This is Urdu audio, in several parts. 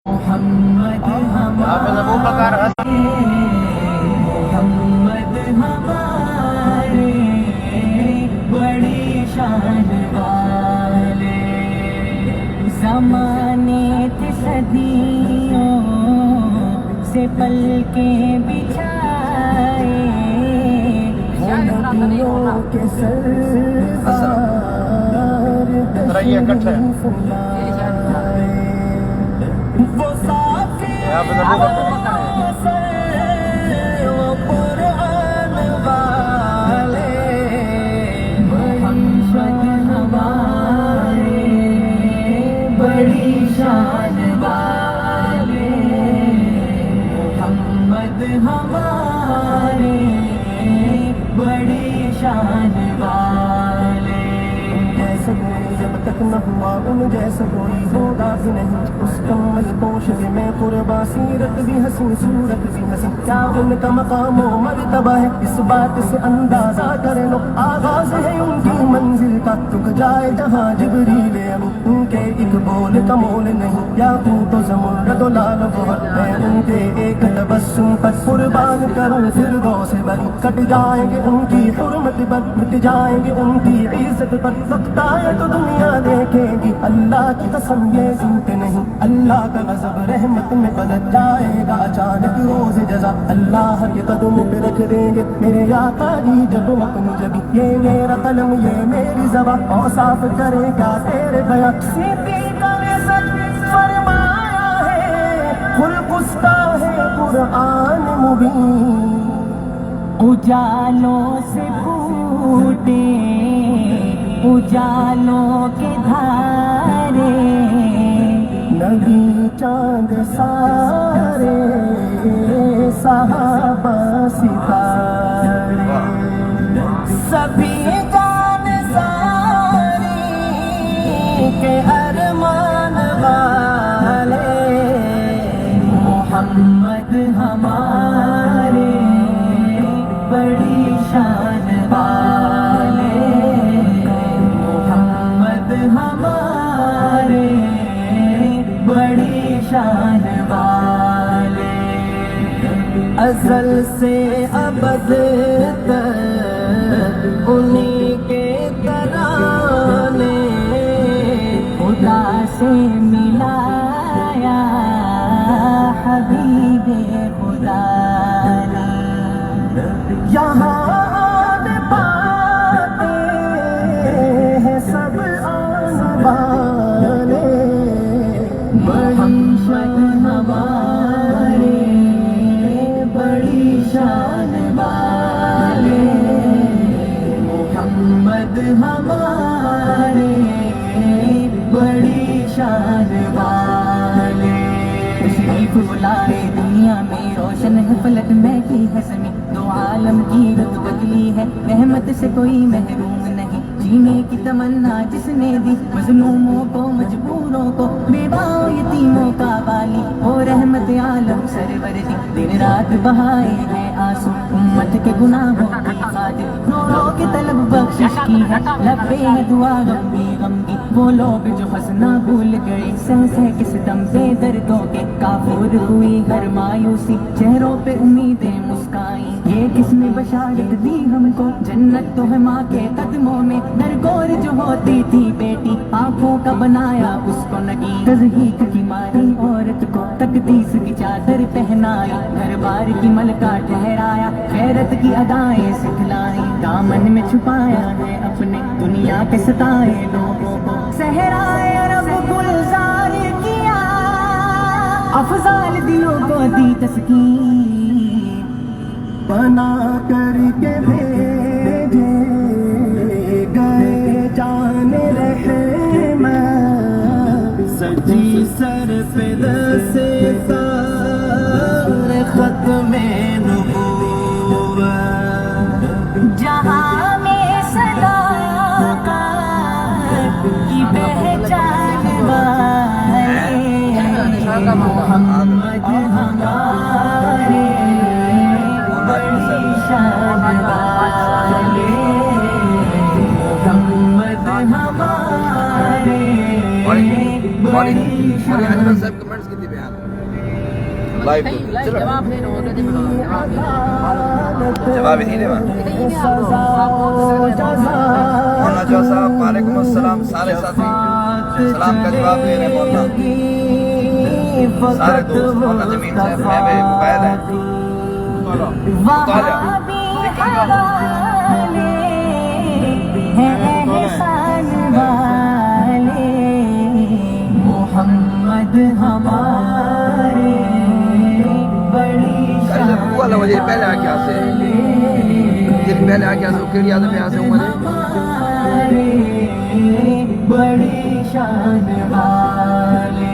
محمد ہمارے محمد ہمارے بڑی شان والے زمانے تھے صدیوں سے پل کے بچھائے نبیوں کے سردار تشریف لائے وہ صافی وہ قرآن والے محمد ہمارے بڑی شان والے محمد ہمارے بڑی شان والے جیسا کوئی جب تک نہ ہوا ان جیسا کوئی ہوگا بھی نہیں اس کمل پوشش میں قربا سیرت بھی حسین صورت بھی حسین کیا ان کا مقام و مرتبہ ہے اس بات سے اندازہ کر لو آغاز ہے ان کی منزل کا رک جائے جہاں جبریل ان کے ایک بول کا مول نہیں یا تو زمرد و لال گوہر میں ان کے ایک تبسم پر قربان کروں فردوس سے بری کٹ جائیں گے ان کی حرمت پر مٹ جائیں گے ان کی عزت پر وقت آئے تو دنیا دیکھیں گی اللہ کی قسم یہ جھوٹ نہیں اللہ کا غضب رحمت میں بدل جائے گا اچانک روز جزا اللہ کے قدم پہ رکھ دیں گے میرے آقا جی جب اپنی جبی یہ میرا قلم یہ میری زبان اور صاف کرے گا تیرے بیان صدیق نے سچ فرمایا ہے خلق اس کا ہے قرآن مبین اجالوں سے پھوٹے اجالوں کے دھارے نبی چاند سارے صحابہ ستارے سبھی جان ساری کے ارمان والے محمد ہمارے بڑی شان والے محمد ہمارے بڑی شان والے ازل سے ابد تک انہی کے ترانے خدا سے ملایا حبیب خدا نے یہاں آن پاتے ہیں سب آن والے محمد ہمارے بڑی شان والے محمد ہمارے بڑی شان والے تشریف لائے دنیا میں روشن ہے فلک میں کی ہے زمین دو عالم کی رت بدلی ہے رحمت سے کوئی محروم نہیں جینے کی تمنا جس نے دی مظلوموں کو مجبوروں کو بیواؤں یتیموں کا والی وہ رحمت عالم سرور دی دن رات بہائے ہیں آنسو امت کے گناہوں کی خاطر رو رو کے طلب بخشش کی ہے لبے ہے دعا غم کی وہ لوگ جو ہنسنا بھول گئے سہ سہ کے ستم سے دردوں کے کافور ہوئی ہر مایوسی چہروں پہ امیدیں مسکائیں یہ کس نے بشارت دی ہم کو جنت تو ہے ماں کے قدموں میں درگور جو ہوتی تھی بیٹی آنکھوں کا بنایا اس کو نگی تضحیک کی ماری عورت کو تقدیس کی چادر پہنائی گھر بار کی ملکہ ٹھہرایا غیرت کی ادائیں سکھلائی دامن میں چھپایا ہے اپنے دنیا کے ستائے لوگوں کو صحرائے عرب گلزار کیا افضال دلوں کو دی تسکین بنا کر کے بھیجے گئے جان رحمت سجی سر پہ دسے تار ختم نبوت جہاں میں صداقت کی پہچان والے محمد ہمارے بڑی شان والے محمد ہمارے بڑی شان لائیو چلو جواب ہی نہیں دے مولانا جو صاحب وعلیکم السلام سارے ساتھی سلام کا جواب دے رہے ہیں مولانا سارے دوست مولانا جمیل صاحب میں موبائل ہے مطالعہ محمد ہمارے بڑی والا وجہ پہلے آ کیا سے یہ پہلے آ کیا سے کیڑی آدم یہاں سے عمر ہمارے بڑی شان والے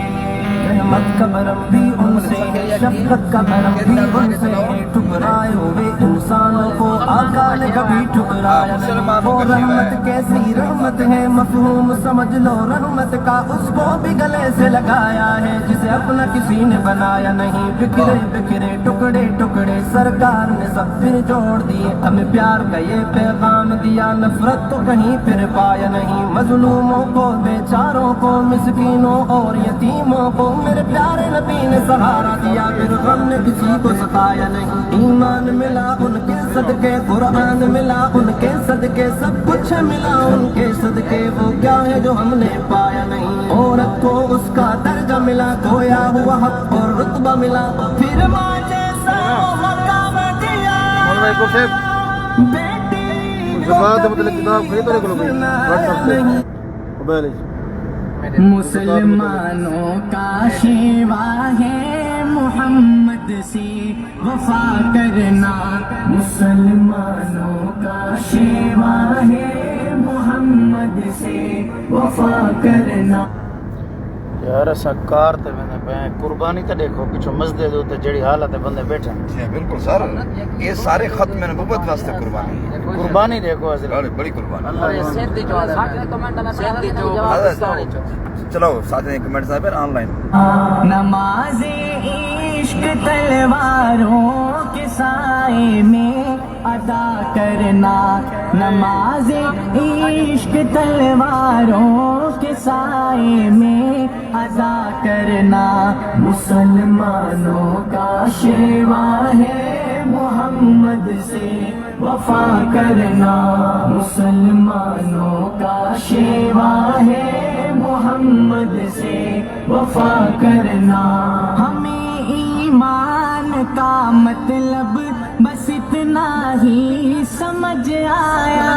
رحمت کا برم بھی ان سے ہے شفقت کا برم بھی ان سے ہے ٹھکرائے ہوئے انسانوں کو آقا نے کبھی ٹھکرایا نہیں وہ رحمت کیسی رحمت ہے مفہوم سمجھ لو رحمت کا اس کو بھی گلے سے لگایا ہے جسے اپنا کسی نے بنایا نہیں بکھرے بکھرے ٹکڑے ٹکڑے سرکار نے سب پھر جوڑ دیے ہمیں پیار کا یہ پیغام دیا نفرت تو کہیں پھر پایا نہیں مظلوموں کو بیچاروں کو مسکینوں اور یتیموں کو میرے پیارے نبی نے سہارا دیا پھر غم نے کسی کو ستایا نہیں ایمان ملا ان کے صدقے قرآن ملا ان کے صدقے سب کچھ ملا ان کے صدقے وہ کیا ہے جو ہم نے پایا نہیں عورت کو اس کا درجہ ملا کھویا ہوا حق اور رتبہ ملا پھر ماں جیسا مقام دیا بیٹی مسلمانوں کا شیوا ہے محمد سے وفا کرنا مسلمانوں کا شیوا ہے محمد سے وفا کرنا یار اسا کار تے بندے پے قربانی تے دیکھو پیچھے مسجد دے جڑی حالت ہے بندے بیٹھے بالکل سر یہ سارے ختم نبوت واسطے قربانی قربانی دیکھو حضرت بڑی قربانی اللہ چلو ساتھ میں کمنٹ صاحب آن لائن نماز عشق تلواروں کے سائے میں ادا کرنا نماز عشق تلواروں کے سائے میں ادا کرنا مسلمانوں کا شیوا ہے محمد سے وفا کرنا مسلمانوں کا شیوا ہے محمد سے وفا کرنا ہمیں ایمان کا مطلب بس اتنا ہی سمجھ آیا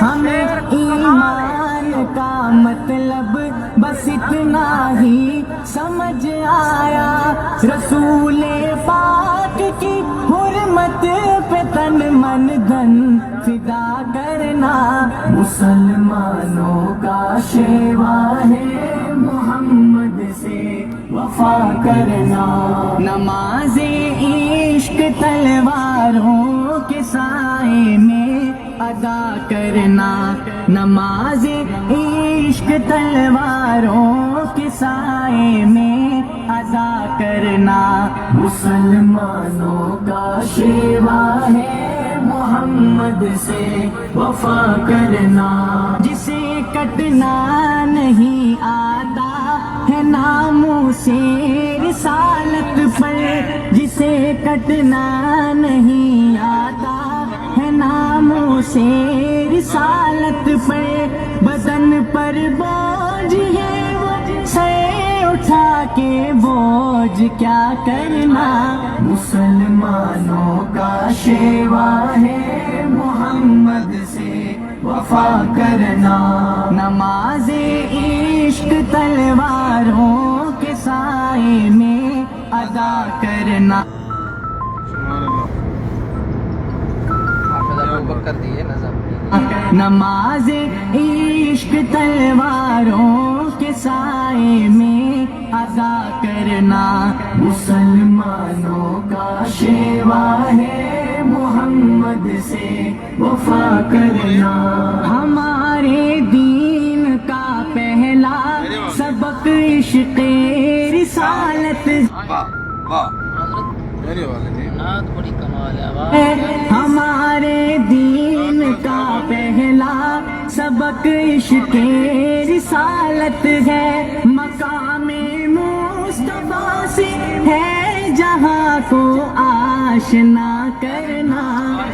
ہمیں ایمان کا مطلب بس اتنا ہی سمجھ آیا رسول پاک کی حرمت پہ تن من دھن فدا کرنا مسلمانوں کا شیوا ہے محمد سے وفا کرنا نماز عشق تلواروں کے سائے میں ادا کرنا نماز عشق تلواروں کے سائے میں ادا کرنا مسلمانوں کا شیوا ہے محمد سے وفا کرنا جسے کٹنا نہیں آتا ہے ناموں سے رسالت پر جسے کٹنا نہیں آتا ہے ناموں سے رسالت پر بدن پر بوجھ ہے سے اٹھا کے بوجھ کیا کرنا مسلمانوں کا شیوا ہے محمد سے وفا کرنا نماز عشق تلواروں کے سائے میں ادا کرنا نماز عشق تلواروں کے سائے میں ادا کرنا مسلمانوں کا شیوا ہے محمد سے وفا کرنا ہمارے دین کا پہلا سبق عشق رسالت ہمارے دین کا پہلا سبق عشق رسالت ہے مقام مصطفیٰ سے ہے جہاں کو آشنا کرنا،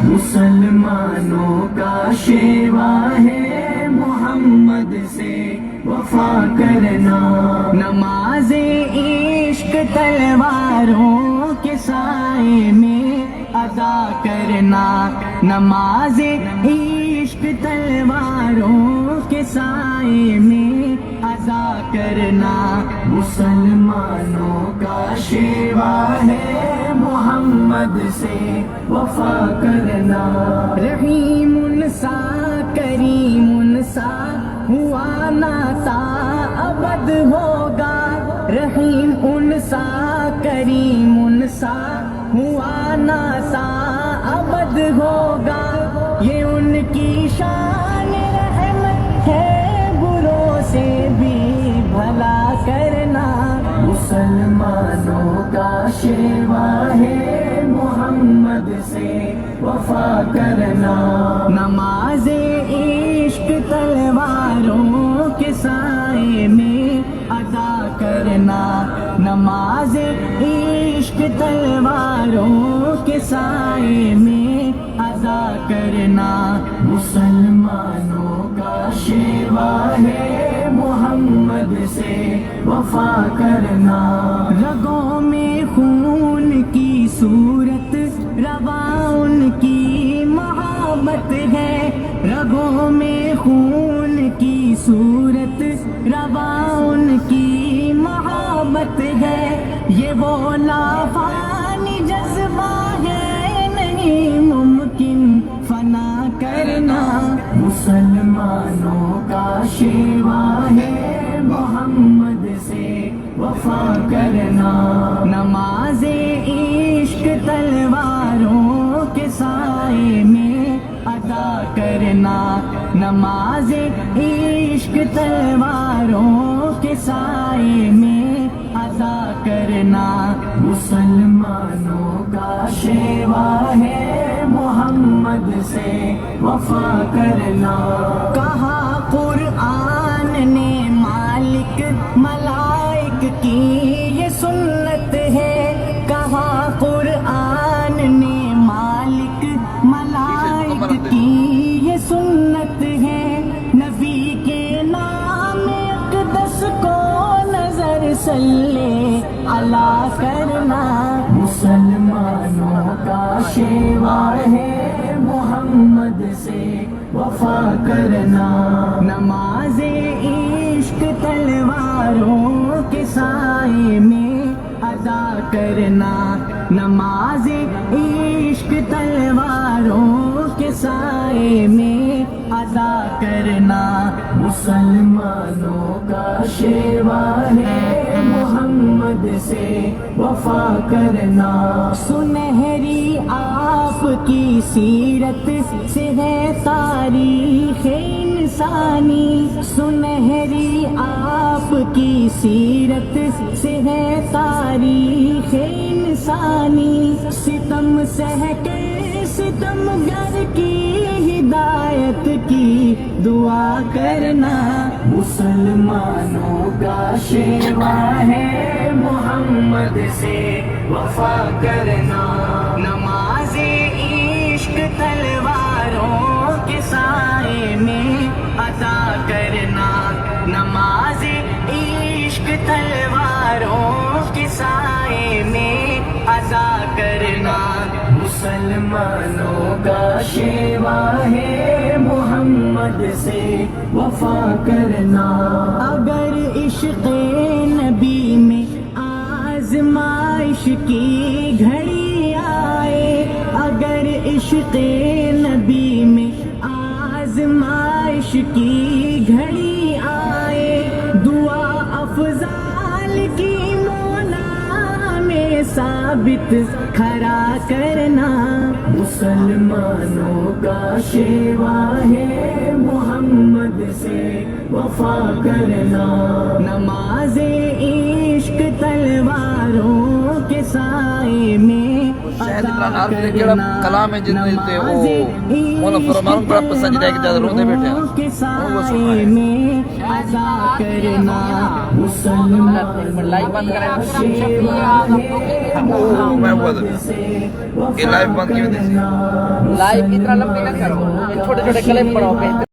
مسلمانوں کا شیوا ہے محمد سے وفا کرنا، نماز عشق تلواروں کے سائے میں ادا کرنا، نماز عشق تلواروں کے سائے میں ادا کرنا، مسلمانوں کا شیوا ہے محمد سے وفا کرنا، رحیم سا کریم سا ہوا ناتا ابد ہوگا، رحیم ان سا کریم ان سا ہوا ناتا ابد ہوگا، یہ ان کی شان رحمت ہے بروں سے بھی بھلا کرنا، مسلمانوں کا شیوا ہے محمد سے وفا کرنا، نماز عشق تلواروں کے سائے میں ادا کرنا، نماز عشق تلواروں کے سائے میں ادا کرنا، مسلمانوں کا شیوا ہے محمد سے وفا کرنا، رگوں میں خون کی صورت روا ان کی محبت ہے، رگوں میں خون کی صورت روا ان کی محبت ہے، یہ وہ لافانی جذبہ ہے نہیں ممکن فنا کرنا، مسلمانوں کا شیوا ہے محمد سے وفا کرنا، نماز عشق تلواروں کے سائے میں ادا کرنا، نماز عشق تلواروں کے سائے میں ادا کرنا، مسلمانوں کا شیوا ہے محمد سے وفا کرنا، کہا قرآن نے مالک ملائک کی یہ سنت ہے، کہا قرآن نے مالک ملائک کی یہ سنت ہے، نبی کے نام اقدس کو نظر صلی علیہ کرنا، مسلمانوں کا شیوا ہے محمد سے وفا کرنا، نماز عشق تلواروں کے سائے میں ادا کرنا، نماز عشق تلواروں کے سائے میں ادا کرنا، مسلمانوں کا شیوا ہے محمد سے وفا کرنا، سنہری آپ کی سیرت سے ہے تاریخ انسانی، سنہری آپ کی سیرت سے ہے تاریخ انسانی، ستم سہ کے ستم گر کی ہدایت کی دعا کرنا، مسلمانوں کا شیوا ہے محمد سے وفا کرنا، نماز عشق تلواروں کے سائے میں ادا کرنا، نماز عشق تلواروں کے سائے میں ادا کرنا، مسلمانوں کا شیوا ہے محمد سے وفا کرنا، اگر عشق نبی میں آزمائش کی گھڑی آئے، اگر عشق نبی میں آزمائش کی گھڑی آئے، دعا افضال کی مولا میں ثابت کھڑا کرنا، مسلمانوں کا شیوا ہے محمد سے وفا کرنا، نماز عشق تلواروں کے سائے میں شاید عمران عارف نے کیڑا کلام ہے جن تے او مولا فرمان بڑا پسند ہے کہ جاد روندے بیٹھے کے سائے میں ادا کرنا، مسلمانوں کا شیوا ہے میں ہوا تھا یہ لائف بند کی وجہ سے لائف اتنا لمبی نہ کرو چھوٹے چھوٹے کلپ پڑھو